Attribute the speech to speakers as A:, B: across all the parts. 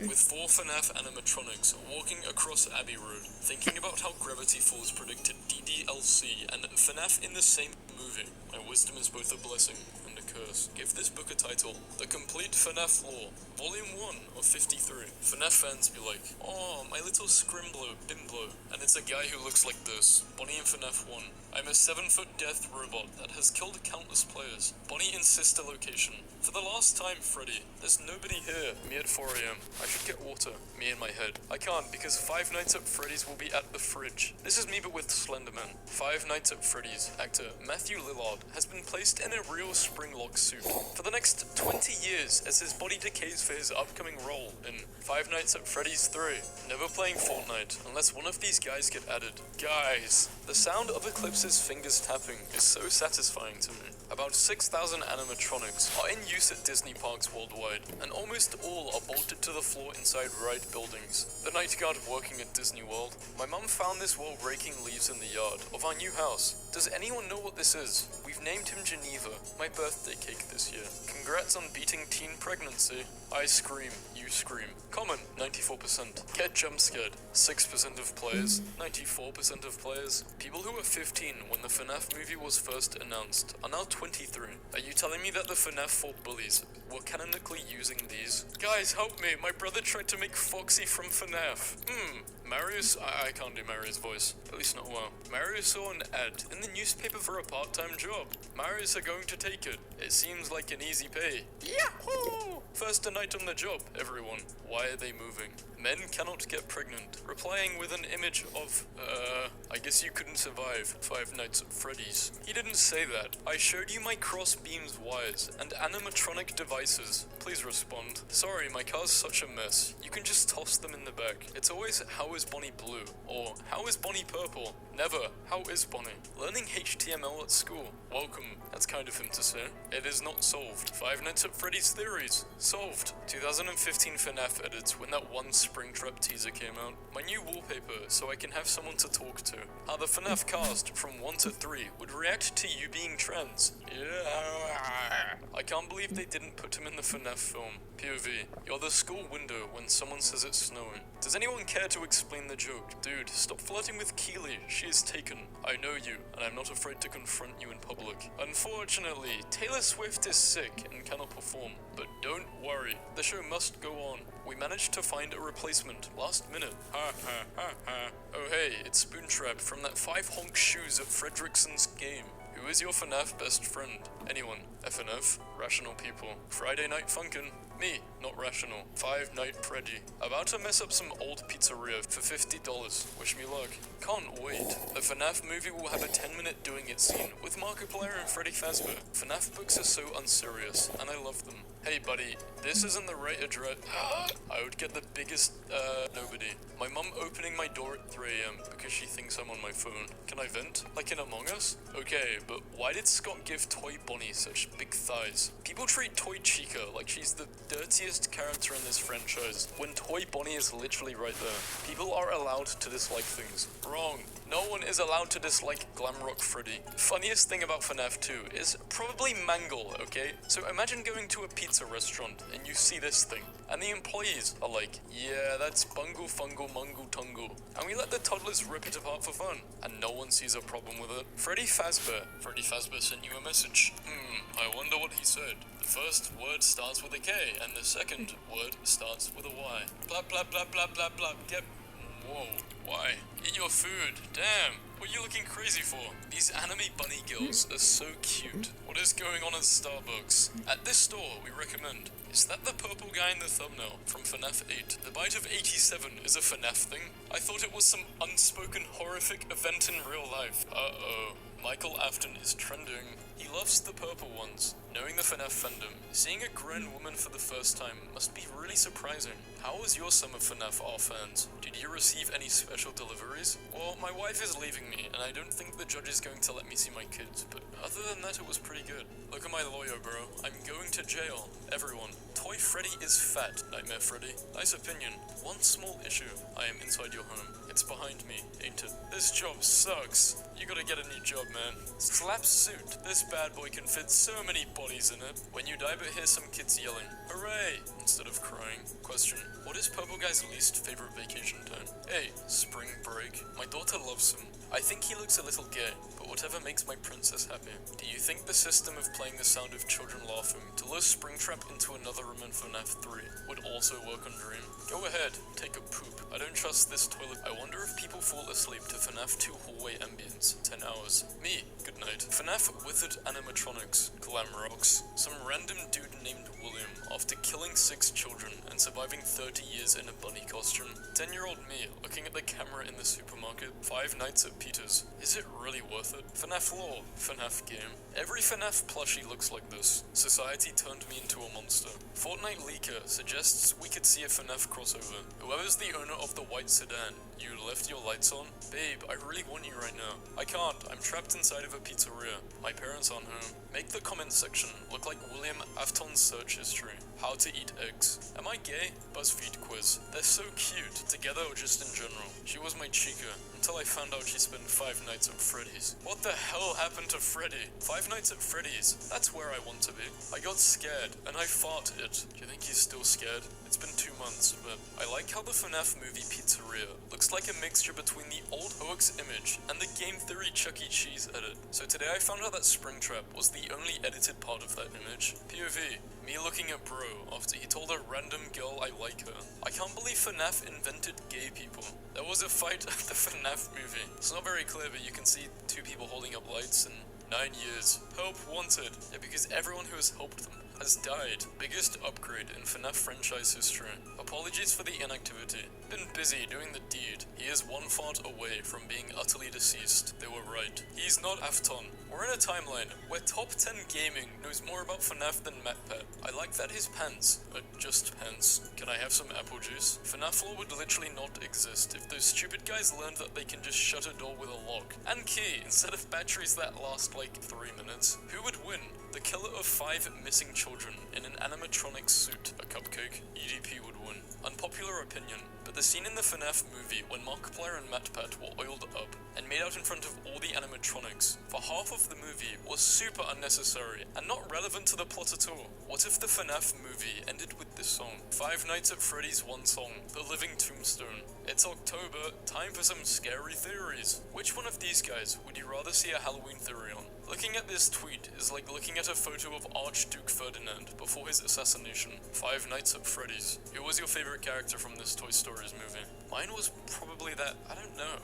A: With 4 Fnaf animatronics walking across Abbey Road, thinking about how Gravity Falls predicted DDLC and Fnaf in the same movie. My wisdom is both a blessing and a curse. Give this book a title, The Complete Fnaf Lore, Volume 1 of 53. Fnaf fans be like, oh, my little scrimblo, bimblo. And it's a guy who looks like this, Bonnie in Fnaf 1. I'm a 7-foot death robot that has killed countless players. Bonnie insists a location. For the last time, Freddy, there's nobody here. Me at 4 AM. I should get water. Me in my head. I can't because Five Nights at Freddy's will be at the fridge. This is me but with Slenderman. Five Nights at Freddy's actor Matthew Lillard has been placed in a real spring-lock suit for the next 20 years as his body decays for his upcoming role in Five Nights at Freddy's 3. Never playing Fortnite unless one of these guys get added. Guys, the sound of Eclipse's fingers tapping is so satisfying to me. About 6,000 animatronics are in use at Disney parks worldwide, and almost all are bolted to the floor inside ride buildings. The night guard working at Disney World. My mum found this while raking leaves in the yard of our new house. Does anyone know what this is? We've named him Geneva, my birthday cake this year. Congrats on beating teen pregnancy. I scream, you scream. Comment, 94%. Get jump scared, 6% of players, 94% of players. People who were 15 when the Fnaf movie was first announced are now 23. Are you telling me that the Fnaf 4 bullies were canonically using these? Guys, help me, my brother tried to make Foxy from Fnaf. Marius, I can't do Marius' voice, at least not well. Marius saw an ad in the newspaper for a part-time job. Marius are going to take it. It seems like an easy pay. Yahoo! First night on the job, everyone. Why are they moving? Men cannot get pregnant. Replying with an image of, I guess you couldn't survive Five Nights at Freddy's. He didn't say that. I showed you my cross-beams wires and animatronic devices. Please respond. Sorry, my car's such a mess. You can just toss them in the back. It's always, how is Bonnie blue? Or, how is Bonnie purple? Never, how is Bonnie? Learning HTML at school. Welcome. That's kind of him to say. It is not solved. Five Nights at Freddy's theories. Solved. 2015 Fnaf edits when that one Springtrap teaser came out. My new wallpaper so I can have someone to talk to. How the Fnaf cast from 1 to 3 would react to you being trans. Yeah. I can't believe they didn't put him in the Fnaf film. POV. You're the school window when someone says it's snowing. Does anyone care to explain the joke? Dude, stop flirting with Keely. She is taken. I know you, and I'm not afraid to confront you in public. Unfortunately, Taylor Swift is sick and cannot perform. But don't worry, the show must go on. We managed to find a replacement last minute. Ha ha ha ha. Oh hey, it's Spoontrap from that 5 honk shoes at Fredrickson's game. Who is your Fnaf best friend? Anyone. FNF. Rational people. Friday Night Funkin'. Me. Not rational. Five Night Freddy. About to mess up some old pizzeria for $50. Wish me luck. Can't wait. The Fnaf movie will have a 10-minute doing it scene with Markiplier and Freddy Fazbear. Fnaf books are so unserious, and I love them. Hey buddy, this isn't the right address. I would get the biggest, nobody. My mum opening my door at 3 AM because she thinks I'm on my phone. Can I vent? Like in Among Us? Okay, but why did Scott give Toy Bonnie such big thighs? People treat Toy Chica like she's the dirtiest character in this franchise, when Toy Bonnie is literally right there. People are allowed to dislike things. Wrong. No one is allowed to dislike Glamrock Freddy. Funniest thing about FNAF 2 is probably Mangle, okay? So imagine going to a pizza restaurant and you see this thing, and the employees are like, yeah, that's Bungle Fungle Mungle Tungle, and we let the toddlers rip it apart for fun, and no one sees a problem with it. Freddy Fazbear sent you a message. I wonder what he said. The first word starts with a K, and the second word starts with a Y. Blah blah blah blah blah blah. Get. Whoa. Why? Eat your food. Damn. What are you looking crazy for? These anime bunny girls are so cute. What is going on at Starbucks? At this store, we recommend. Is that the purple guy in the thumbnail from FNAF 8? The bite of 87 is a FNAF thing? I thought it was some unspoken horrific event in real life. Uh-oh. Michael Afton is trending. He loves the purple ones. Knowing the FNAF fandom, seeing a grown woman for the first time must be really surprising. How was your summer FNAF R fans? Did you receive any special deliveries? Well, my wife is leaving me, and I don't think the judge is going to let me see my kids, but other than that, it was pretty good. Look at my lawyer, bro. I'm going to jail. Everyone. Toy Freddy is fat, Nightmare Freddy. Nice opinion. One small issue. I am inside your home. It's behind me, ain't it? This job sucks. You gotta get a new job, man. Slap suit. This bad boy can fit so many bodies. bodies in it. When you die but hear some kids yelling, hooray, instead of crying. Question, what is Purple Guy's least favorite vacation time? A, spring break. My daughter loves him. I think he looks a little gay, but whatever makes my princess happy. Do you think the system of playing the sound of children laughing to lure Springtrap into another room in Fnaf 3 would also work on Dream? Go ahead, take a poop. I don't trust this toilet. I wonder if people fall asleep to Fnaf 2 hallway ambience. 10 hours. Me, good night. Fnaf withered animatronics. Glam rocks. Some random dude named William after killing 6 children and surviving 30 years in a bunny costume. 10-year-old me looking at the camera in the supermarket. 5 nights at Peter's. Is it really worth it? Fnaf lore. Fnaf game. Every Fnaf plushie looks like this. Society turned me into a monster. Fortnite leaker suggests we could see a Fnaf crossover. Whoever's the owner of the white sedan, you left your lights on? Babe, I really want you right now. I can't. I'm trapped inside of a pizzeria. My parents aren't home. Make the comment section look like William Afton's search history. How to eat eggs. Am I gay? BuzzFeed quiz. They're so cute, together or just in general. She was my chica, until I found out she spent 5 nights at Freddy's. What the hell happened to Freddy? 5 nights at Freddy's. That's where I want to be. I got scared, and I farted. Do you think he's still scared? It's been 2 months, but I like how the Fnaf movie pizzeria looks like a mixture between the old hoax image and the game theory Chuck E. Cheese edit. So today I found out that Springtrap was the only edited part of that image. POV. Me looking at bro after he told a random girl I like her. I can't believe Fnaf invented gay people. There was a fight at the Fnaf movie. It's not very clear, but you can see 2 people holding up lights and 9 years. Help wanted. Yeah, because everyone who has helped them has died. Biggest upgrade in Fnaf franchise history. Apologies for the inactivity. Been busy doing the deed. He is 1 fart away from being utterly deceased. They were right. He's not Afton. We're in a timeline where Top 10 Gaming knows more about Fnaf than MatPat. I like that his pants are just pants. Can I have some apple juice? Fnaf lore would literally not exist if those stupid guys learned that they can just shut a door with a lock and key instead of batteries that last like 3 minutes. Who would win? The killer of 5 missing children in an animatronic suit, a cupcake? EDP would win. Unpopular opinion, but the scene in the Fnaf movie when Markiplier and MatPat were oiled up and made out in front of all the animatronics for half of the movie was super unnecessary and not relevant to the plot at all. What if the Fnaf movie ended with this song? 5 Nights at Freddy's one song, The Living Tombstone. It's October, time for some scary theories. Which one of these guys would you rather see a Halloween theory on? Looking at this tweet is like looking at a photo of Archduke Ferdinand before his assassination. 5 Nights at Freddy's. Who was your favorite character from this Toy Stories movie? Mine was probably that, I don't know.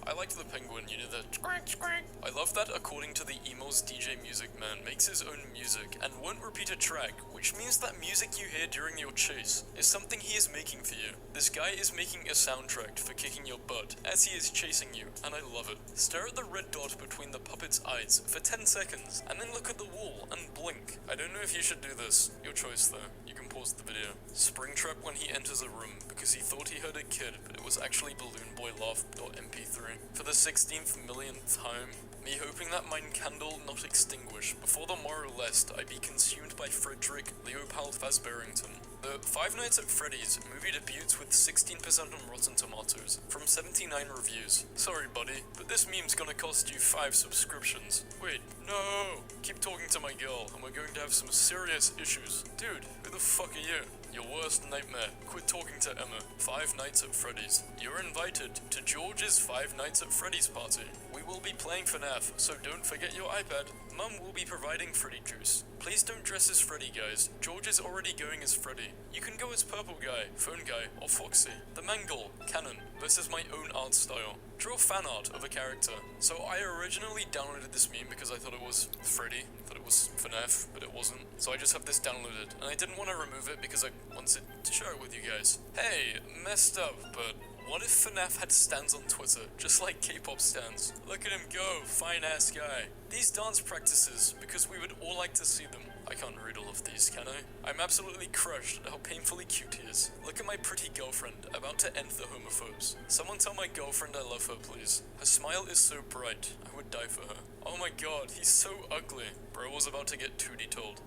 A: I liked the penguin, you know, the squawk squawk. I love that according to the emails DJ Music Man makes his own music and won't repeat a track, which means that music you hear during your chase is something he is making for you. This guy is making a soundtrack for kicking your butt as he is chasing you, and I love it. Stare at the red dot between the puppet's eyes for 10 seconds, and then look at the wall and blink. I don't know if you should do this. Your choice though. You can pause the video. Springtrap when he enters a room because he thought he heard a kid, but it was actually Balloon Boy Laugh.mp3. For the 16th millionth time, me hoping that mine candle not extinguish before the morrow lest I be consumed by Frederick Leopold Fazberington. The 5 Nights at Freddy's movie debuts with 16% on Rotten Tomatoes from 79 reviews. Sorry buddy, but this meme's gonna cost you 5 subscriptions. Wait, no! Keep talking to my girl and we're going to have some serious issues. Dude, who the fuck are you? Your worst nightmare. Quit talking to Emma. 5 Nights at Freddy's. You're invited to George's 5 Nights at Freddy's party. We will be playing Fnaf, so don't forget your iPad. Mum will be providing Freddy juice. Please don't dress as Freddy, guys. George is already going as Freddy. You can go as Purple Guy, Phone Guy, or Foxy. The Mangle, Canon. This is my own art style. Draw fan art of a character. So I originally downloaded this meme because I thought it was Freddy, thought it was Fnaf, but it wasn't. So I just have this downloaded, and I didn't want to remove it because I wanted to share it with you guys. Hey, messed up, but what if Fnaf had stans on Twitter, just like K-pop stans? Look at him go, fine-ass guy. These dance practices, because we would all like to see them. I can't read all of these, can I? I'm absolutely crushed at how painfully cute he is. Look at my pretty girlfriend, about to end the homophobes. Someone tell my girlfriend I love her, please. Her smile is so bright, I would die for her. Oh my god, he's so ugly. Bro was about to get 2D told.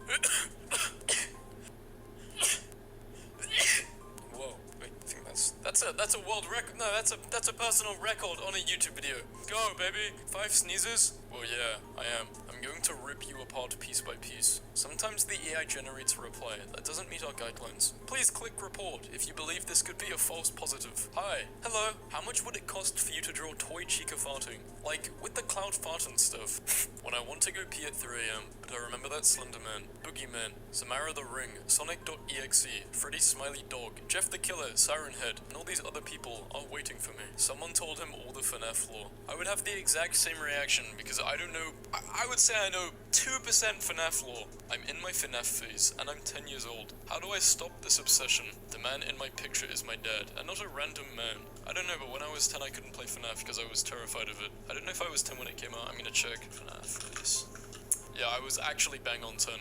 A: Whoa, wait, I think that's a world record. No, that's a personal record on a YouTube video. Go, baby. 5 sneezes? Well, yeah, I am. I'm going to rip you apart piece by piece. Sometimes the AI generates a reply that doesn't meet our guidelines. Please click report if you believe this could be a false positive. Hi. Hello. How much would it cost for you to draw toy Chica farting? Like, with the cloud fart and stuff. When I want to go pee at 3 AM, but I remember that Slender Man, Boogeyman, Samara the Ring, Sonic.exe, Freddy Smiley Dog, Jeff the Killer, Siren Head, and all these other people are waiting for me. Someone told him all the Fnaf lore. I would have the exact same reaction because I don't know, I would say I know 2% Fnaf lore. I'm in my Fnaf phase, and I'm 10 years old. How do I stop this obsession? The man in my picture is my dad, and not a random man. I don't know, but when I was 10 I couldn't play Fnaf because I was terrified of it. I don't know if I was 10 when it came out. I'm gonna check. Fnaf release. Yeah, I was actually bang on 10.